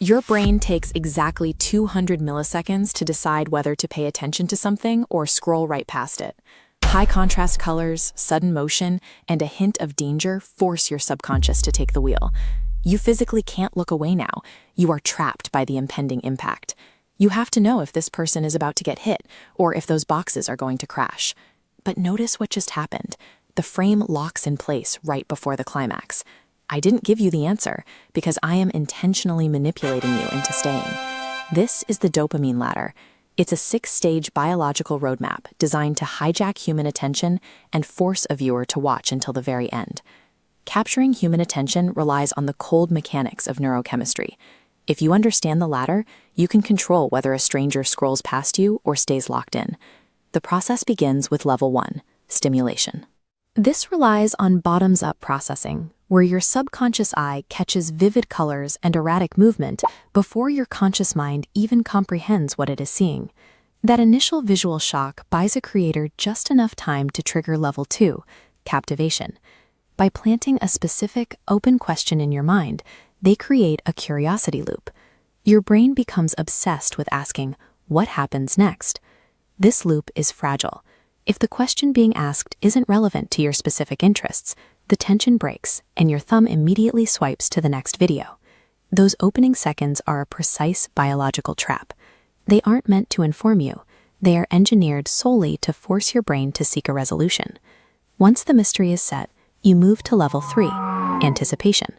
Your brain takes exactly 200 milliseconds to decide whether to pay attention to something or scroll right past it. High contrast colors, sudden motion, and a hint of danger force your subconscious to take the wheel. You physically can't look away now. You are trapped by the impending impact. You have to know if this person is about to get hit or if those boxes are going to crash. But notice what just happened. The frame locks in place right before the climax. I didn't give you the answer because I am intentionally manipulating you into staying. This is the dopamine ladder. It's a 6-stage biological roadmap designed to hijack human attention and force a viewer to watch until the very end. Capturing human attention relies on the cold mechanics of neurochemistry. If you understand the ladder, you can control whether a stranger scrolls past you or stays locked in. The process begins with level 1, stimulation. This relies on bottoms-up processing, where your subconscious eye catches vivid colors and erratic movement before your conscious mind even comprehends what it is seeing. That initial visual shock buys a creator just enough time to trigger level 2, captivation. By planting a specific, open question in your mind, they create a curiosity loop. Your brain becomes obsessed with asking, what happens next? This loop is fragile. If the question being asked isn't relevant to your specific interests, the tension breaks and your thumb immediately swipes to the next video. Those opening seconds are a precise biological trap. They aren't meant to inform you. They are engineered solely to force your brain to seek a resolution. Once the mystery is set, you move to level 3, anticipation.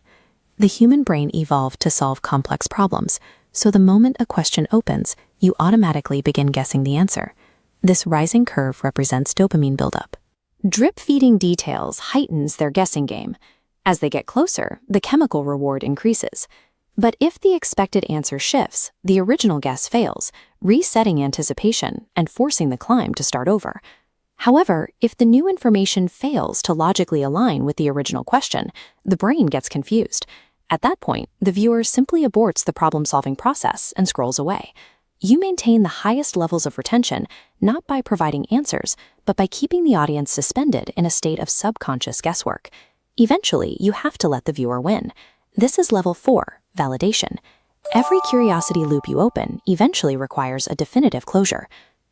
The human brain evolved to solve complex problems, so the moment a question opens, you automatically begin guessing the answer. This rising curve represents dopamine buildup. Drip-feeding details heightens their guessing game. As they get closer, the chemical reward increases. But if the expected answer shifts, the original guess fails, resetting anticipation and forcing the climb to start over. However, if the new information fails to logically align with the original question, the brain gets confused. At that point, the viewer simply aborts the problem-solving process and scrolls away. You maintain the highest levels of retention not by providing answers, but by keeping the audience suspended in a state of subconscious guesswork. Eventually, you have to let the viewer win. This is level 4, validation. Every curiosity loop you open eventually requires a definitive closure.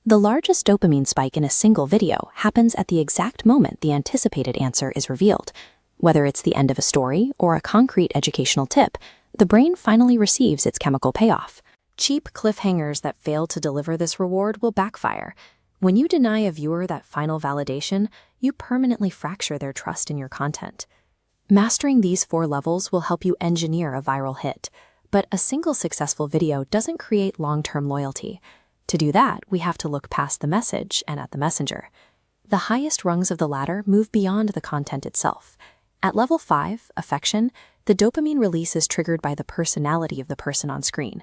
The largest dopamine spike in a single video happens at the exact moment the anticipated answer is revealed. Whether it's the end of a story or a concrete educational tip, the brain finally receives its chemical payoff. Cheap cliffhangers that fail to deliver this reward will backfire. When you deny a viewer that final validation, you permanently fracture their trust in your content. Mastering these 4 levels will help you engineer a viral hit, but a single successful video doesn't create long-term loyalty. To do that, we have to look past the message and at the messenger. The highest rungs of the ladder move beyond the content itself. At level 5, affection, the dopamine release is triggered by the personality of the person on screen.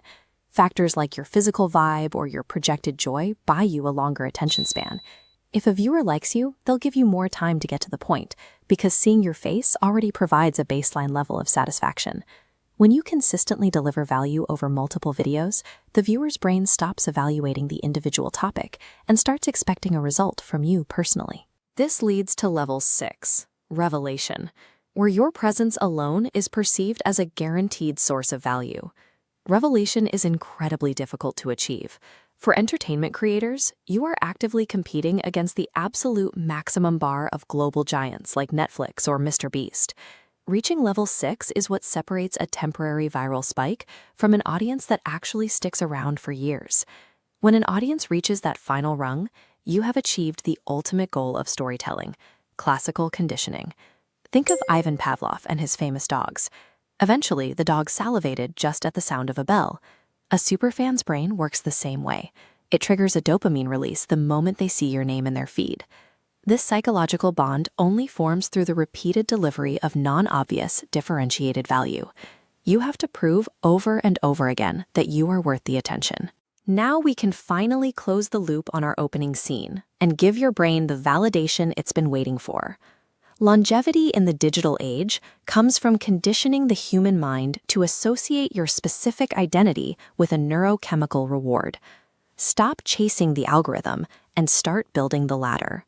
Factors like your physical vibe or your projected joy buy you a longer attention span. If a viewer likes you, they'll give you more time to get to the point, because seeing your face already provides a baseline level of satisfaction. When you consistently deliver value over multiple videos, the viewer's brain stops evaluating the individual topic and starts expecting a result from you personally. This leads to level 6, revelation, where your presence alone is perceived as a guaranteed source of value. Revelation is incredibly difficult to achieve. For entertainment creators, you are actively competing against the absolute maximum bar of global giants like Netflix or Mr. Beast. Reaching level 6 is what separates a temporary viral spike from an audience that actually sticks around for years. When an audience reaches that final rung, you have achieved the ultimate goal of storytelling, classical conditioning. Think of Ivan Pavlov and his famous dogs. Eventually, the dog salivated just at the sound of a bell. A superfan's brain works the same way. It triggers a dopamine release the moment they see your name in their feed. This psychological bond only forms through the repeated delivery of non-obvious, differentiated value. You have to prove over and over again that you are worth the attention. Now we can finally close the loop on our opening scene and give your brain the validation it's been waiting for. Longevity in the digital age comes from conditioning the human mind to associate your specific identity with a neurochemical reward. Stop chasing the algorithm and start building the ladder.